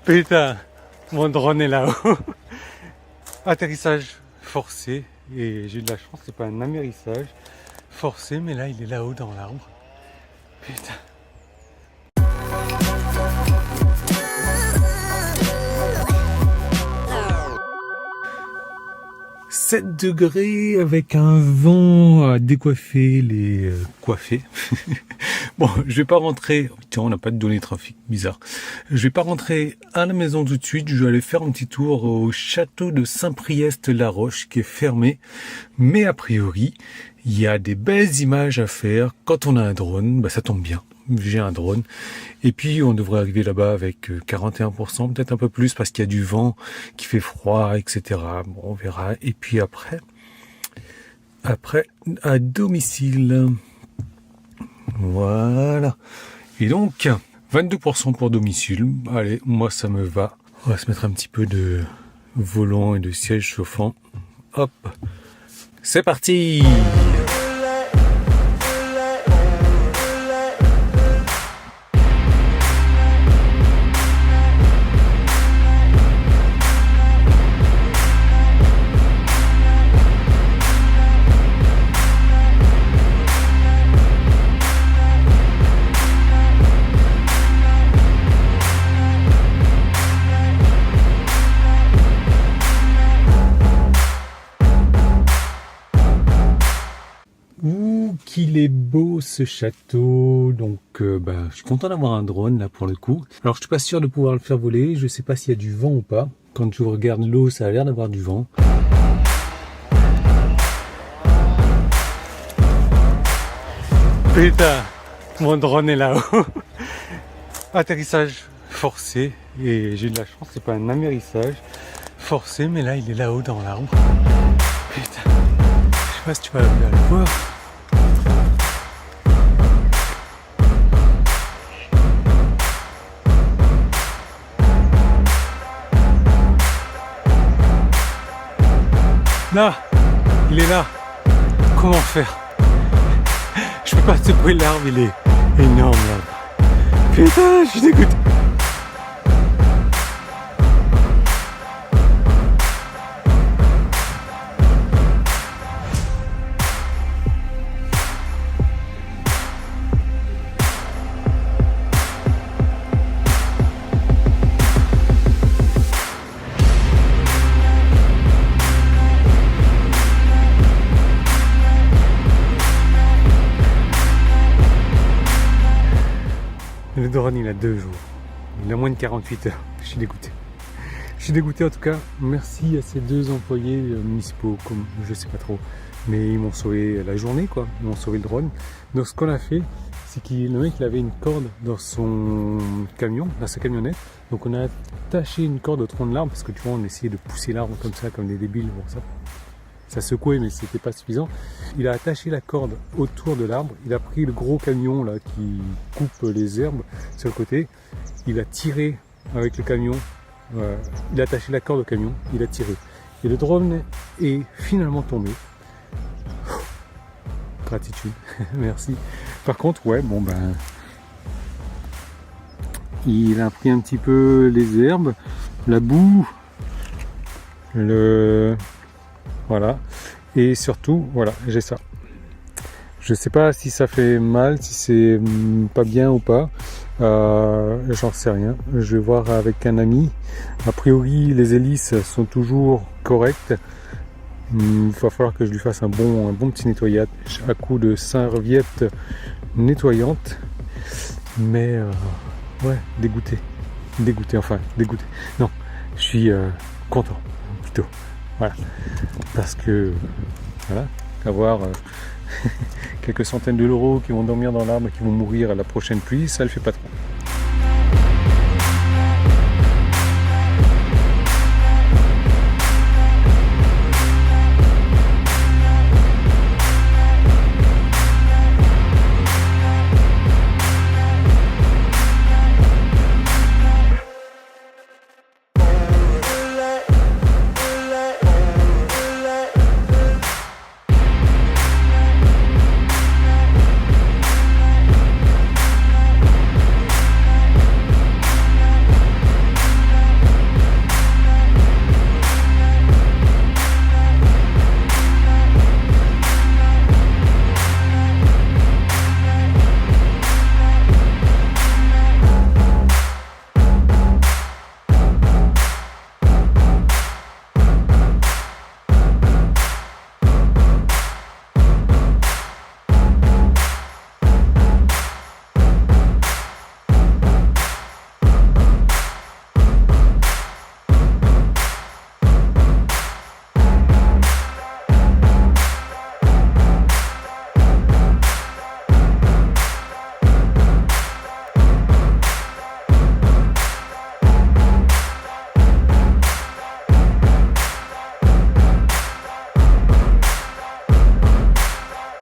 Putain, mon drone est là-haut. Atterrissage forcé. Et j'ai eu de la chance, c'est pas un amérissage forcé, mais là il est là-haut dans l'arbre. Putain. 7 degrés avec un vent à décoiffer les coiffés. Bon, je vais pas rentrer. Tiens, on n'a pas de données trafic, bizarre. Je vais pas rentrer à la maison tout de suite. Je vais aller faire un petit tour au château de Saint-Priest-la-Roche qui est fermé. Mais a priori, il y a des belles images à faire. Quand on a un drone, bah ça tombe bien. J'ai un drone. Et puis, on devrait arriver là-bas avec 41%, peut-être un peu plus, parce qu'il y a du vent, qui fait froid, etc. Bon, on verra. Et puis après, à domicile. Voilà. Et donc, 22% pour domicile. Allez, moi, ça me va. On va se mettre un petit peu de volant et de siège chauffant. Hop. C'est parti! Qu'il est beau ce château, donc je suis content d'avoir un drone là pour le coup. Alors je suis pas sûr de pouvoir le faire voler, je sais pas s'il y a du vent ou pas. Quand je regarde l'eau, ça a l'air d'avoir du vent. Putain, mon drone est là-haut. Atterrissage forcé, et j'ai eu de la chance, c'est pas un amérissage forcé, mais là il est là-haut dans l'arbre. Putain, je sais pas si tu vas le voir. Là, il est là. Comment faire? Je peux pas secouer l'arbre, il est énorme l'arbre. Putain, je suis dégoûté. Le drone il a 2 jours, il a moins de 48 heures, je suis dégoûté. Je suis dégoûté en tout cas, merci à ces 2 employés municipaux, comme je sais pas trop, mais ils m'ont sauvé la journée quoi, ils m'ont sauvé le drone. Donc ce qu'on a fait, c'est que le mec il avait une corde dans son camion, dans sa camionnette, donc on a attaché une corde au tronc de l'arbre, parce que tu vois on essayait de pousser l'arbre comme ça, comme des débiles, bon ça secouait mais c'était pas suffisant. Il a attaché la corde autour de l'arbre, il a pris le gros camion là qui coupe les herbes sur le côté, il a tiré avec le camion, il a attaché la corde au camion, il a tiré. Et le drone est finalement tombé. Gratitude, merci. Par contre, ouais, bon ben, il a pris un petit peu les herbes, la boue, voilà, et surtout, voilà, j'ai ça. Je sais pas si ça fait mal, si c'est pas bien ou pas, j'en sais rien. Je vais voir avec un ami. A priori, les hélices sont toujours correctes. Il va falloir que je lui fasse un bon petit nettoyage à coup de serviette nettoyante. Mais ouais, dégoûté. Dégoûté, non, je suis content, plutôt. Voilà, parce que voilà, avoir quelques centaines d'euros qui vont dormir dans l'arbre et qui vont mourir à la prochaine pluie, ça le fait pas trop.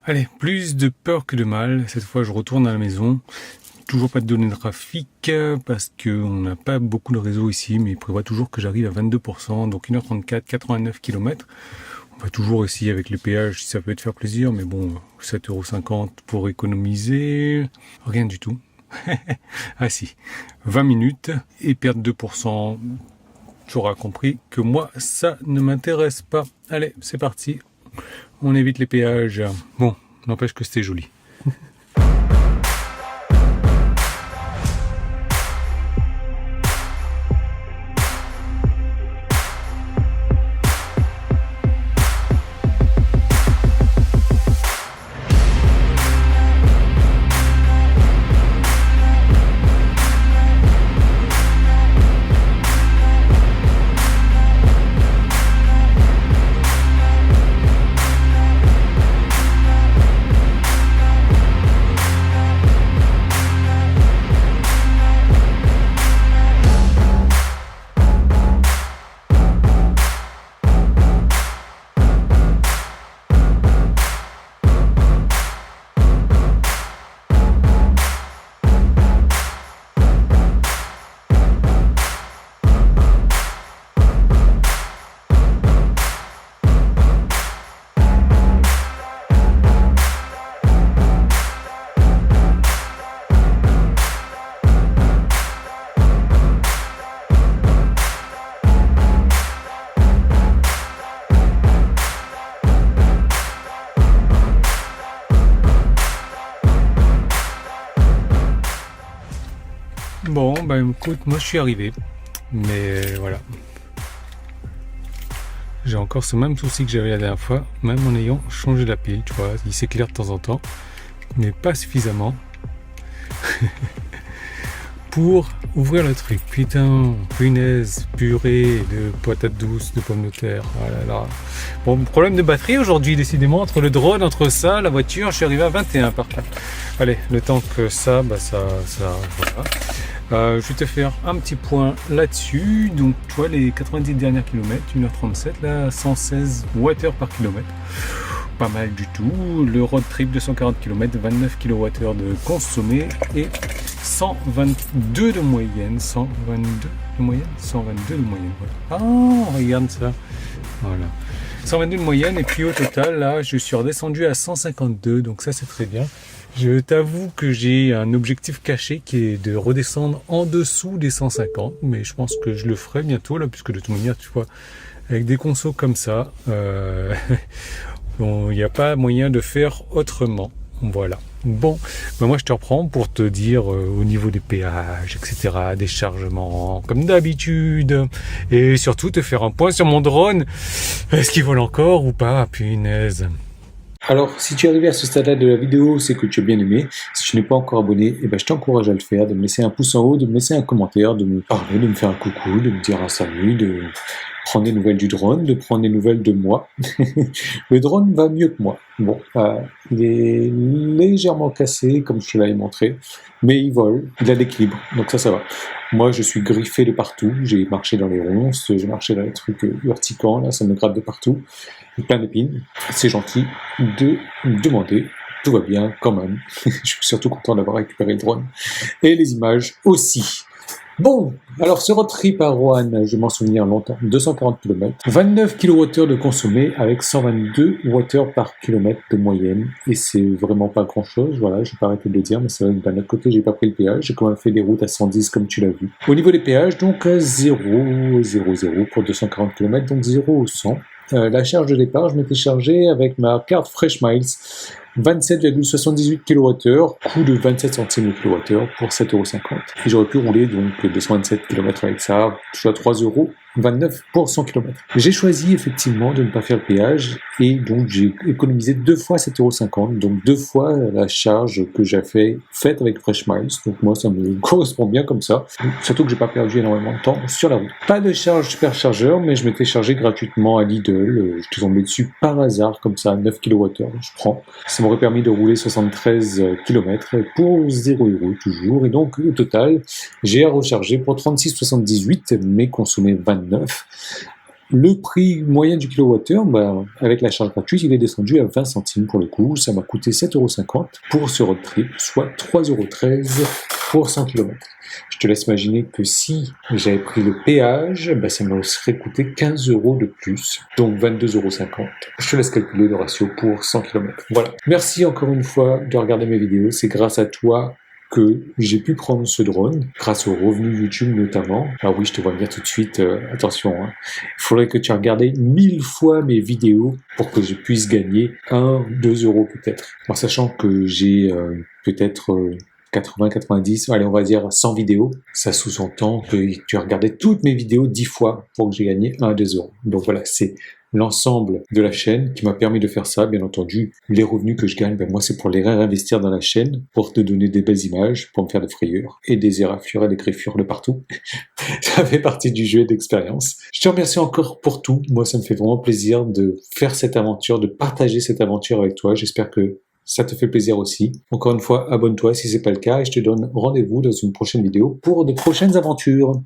Allez, plus de peur que de mal. Cette fois, je retourne à la maison. Toujours pas de données de trafic parce qu'on n'a pas beaucoup de réseau ici, mais il prévoit toujours que j'arrive à 22%, donc 1h34, 89 km. On va toujours essayer avec les péages si ça peut te faire plaisir, mais bon, 7,50€ pour économiser, rien du tout. Ah si, 20 minutes et perdre 2%, tu auras compris que moi, ça ne m'intéresse pas. Allez, c'est parti, on évite les péages. Bon, n'empêche que c'était joli. Bon, bah écoute, moi je suis arrivé, mais voilà. J'ai encore ce même souci que j'avais la dernière fois, même en ayant changé la pile, tu vois, il s'éclaire de temps en temps, mais pas suffisamment pour ouvrir le truc. Putain, punaise, purée de patates douces, de pommes de terre, oh là là. Bon, problème de batterie aujourd'hui, décidément, entre le drone, entre ça, la voiture, je suis arrivé à 21 par contre. Allez, le temps que ça, bah ça, voilà. Je vais te faire un petit point là-dessus. Donc, tu vois, les 90 derniers kilomètres, 1h37, là, 116 Wh par kilomètre. Pas mal du tout. Le road trip, 240 km, 29 kWh de consommé et 122 de moyenne. 122 de moyenne 122 de moyenne, voilà. Ah, regarde ça. Voilà. 122 de moyenne, et puis au total, là, je suis redescendu à 152, donc ça, c'est très bien. Je t'avoue que j'ai un objectif caché qui est de redescendre en dessous des 150, mais je pense que je le ferai bientôt, là, puisque de toute manière, tu vois, avec des consos comme ça, bon, il n'y a pas moyen de faire autrement. Voilà. Bon, ben moi je te reprends pour te dire au niveau des péages, etc., des chargements, comme d'habitude, et surtout te faire un point sur mon drone. Est-ce qu'il vole encore ou pas? Punaise. Alors, si tu es arrivé à ce stade-là de la vidéo, c'est que tu as bien aimé. Si tu n'es pas encore abonné, eh ben, je t'encourage à le faire, de me laisser un pouce en haut, de me laisser un commentaire, de me parler, de me faire un coucou, de me dire un salut, de prendre des nouvelles du drone, de prendre des nouvelles de moi. Le drone va mieux que moi. Bon, il est légèrement cassé, comme je te l'avais montré, mais il vole, il a l'équilibre, donc ça va. Moi, je suis griffé de partout, j'ai marché dans les ronces, j'ai marché dans les trucs urticants, là, ça me gratte de partout, plein d'épines. C'est gentil de me demander, tout va bien quand même. Je suis surtout content d'avoir récupéré le drone. Et les images aussi. Bon, alors ce road trip à Roanne, je m'en souviens longtemps, 240 km, 29 kWh de consommé avec 122 Wh par kilomètre de moyenne, et c'est vraiment pas grand chose, voilà, je vais pas arrêter de le dire, mais c'est vrai que d'un autre côté j'ai pas pris le péage, j'ai quand même fait des routes à 110 comme tu l'as vu. Au niveau des péages, donc 0 pour 240 km, donc 0 au 100. La charge de départ, je m'étais chargé avec ma carte Fresh Miles, 27,78 kWh, coût de 27 centimes le kWh pour 7,50 €. Et j'aurais pu rouler donc 227 km avec ça, soit 3,29 € pour 100 km. J'ai choisi effectivement de ne pas faire le péage et donc j'ai économisé 2 fois 7,50 €, donc 2 fois la charge que j'ai faite avec Fresh Miles. Donc moi ça me correspond bien comme ça, surtout que j'ai pas perdu énormément de temps sur la route. Pas de charge superchargeur, mais je m'étais chargé gratuitement à Lidl, je suis tombé dessus par hasard comme ça, 9 kWh, je prends. Ça m'aurait permis de rouler 73 km pour 0 € toujours, et donc au total j'ai à recharger pour 36,78 mais consommé 29. Le prix moyen du kilowattheure, avec la charge gratuite, il est descendu à 20 centimes pour le coup. Ça m'a coûté 7,50 € pour ce road trip, soit 3,13 € pour 100 km. Je te laisse imaginer que si j'avais pris le péage, ça me serait coûté 15 € de plus, donc 22,50 €. Je te laisse calculer le ratio pour 100 km. Voilà. Merci encore une fois de regarder mes vidéos. C'est grâce à toi que j'ai pu prendre ce drone, grâce aux revenus YouTube notamment. Ah oui, je te vois bien tout de suite, attention, hein. Il faudrait que tu aies regardé 1000 fois mes vidéos pour que je puisse gagner 2 € peut-être. En sachant que j'ai peut-être 80, 90, allez on va dire 100 vidéos, ça sous-entend que tu as regardé toutes mes vidéos 10 fois pour que j'ai gagné 1 à 2 €. Donc voilà, c'est l'ensemble de la chaîne qui m'a permis de faire ça. Bien entendu, les revenus que je gagne, moi c'est pour les réinvestir dans la chaîne, pour te donner des belles images, pour me faire des frayeurs et des éraflures et des griffures de partout. Ça fait partie du jeu et d'expérience. Je te remercie encore pour tout. Moi, ça me fait vraiment plaisir de faire cette aventure, de partager cette aventure avec toi. J'espère que ça te fait plaisir aussi. Encore une fois, abonne-toi si c'est pas le cas et je te donne rendez-vous dans une prochaine vidéo pour de prochaines aventures.